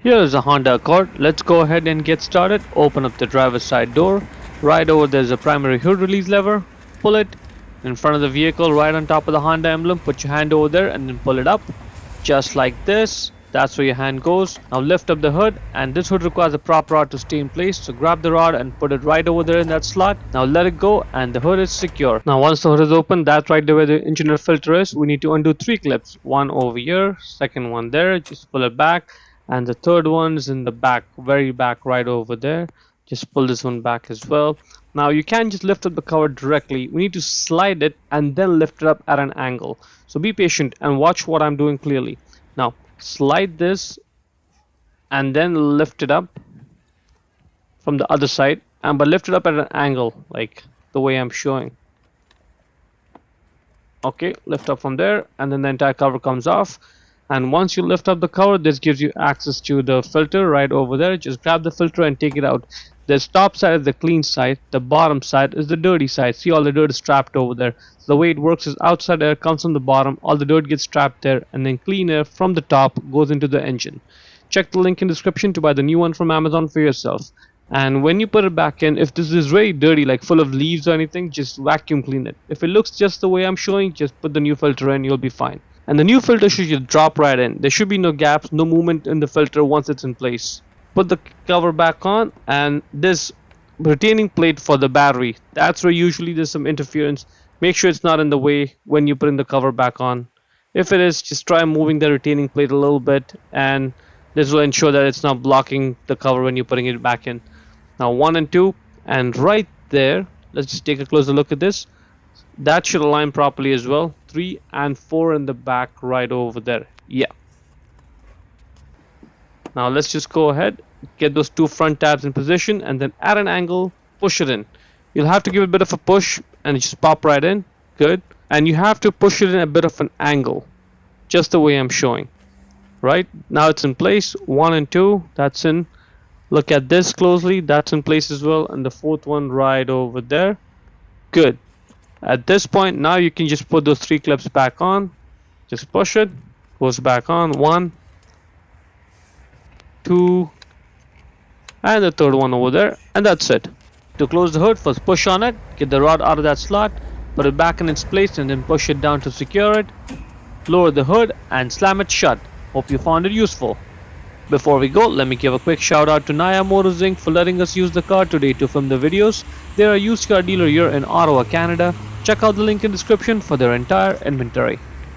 Here is a Honda Accord. Let's go ahead and get started. Open up the driver's side door. Right over there's a primary hood release lever. Pull it in front of the vehicle, right on top of the Honda emblem. Put your hand over there and then pull it up. Just like this. That's where your hand goes. Now lift up the hood, and this hood requires a prop rod to stay in place. So grab the rod and put it right over there in that slot. Now let it go and the hood is secure. Now once the hood is open, that's right there where the engine air filter is. We need to undo 3 clips. One over here, second one there. Just pull it back. And the third one's in the back, very back right over there. Just pull this one back as well. Now you can't just lift up the cover directly. We need to slide it and then lift it up at an angle. So be patient and watch what I'm doing clearly. Now slide this and then lift it up from the other side, but lift it up at an angle like the way I'm showing. Okay, lift up from there and then the entire cover comes off. And once you lift up the cover, this gives you access to the filter right over there. Just grab the filter and take it out. The top side is the clean side, the bottom side is the dirty side. See, all the dirt is trapped over there. So the way it works is outside air comes from the bottom, all the dirt gets trapped there, and then clean air from the top goes into the engine. Check the link in the description to buy the new one from Amazon for yourself. And when you put it back in, if this is very dirty, like full of leaves or anything, just vacuum clean it. If it looks just the way I'm showing, just put the new filter in, you'll be fine. And the new filter should just drop right in. There should be no gaps, no movement in the filter once it's in place. Put the cover back on, and this retaining plate for the battery, that's where usually there's some interference. Make sure it's not in the way when you put in the cover back on. If it is, just try moving the retaining plate a little bit, and this will ensure that it's not blocking the cover when you're putting it back in. Now 1 and 2, and right there, let's just take a closer look at this. That should align properly as well. 3 and 4 in the back right over there. Yeah. Now let's just go ahead, get those 2 front tabs in position, and then at an angle, push it in. You'll have to give it a bit of a push and it just pop right in. Good. And you have to push it in a bit of an angle, just the way I'm showing. Right? Now it's in place. 1 and 2, that's in. Look at this closely. That's in place as well. And the 4th one right over there. Good. At this point, now you can just put those 3 clips back on. Just push it. Goes back on. 1, 2, and the 3rd one over there. And that's it. To close the hood, first push on it. Get the rod out of that slot. Put it back in its place and then push it down to secure it. Lower the hood and slam it shut. Hope you found it useful. Before we go, let me give a quick shout out to Naya Motors Inc. for letting us use the car today to film the videos. They are a used car dealer here in Ottawa, Canada. Check out the link in the description for their entire inventory.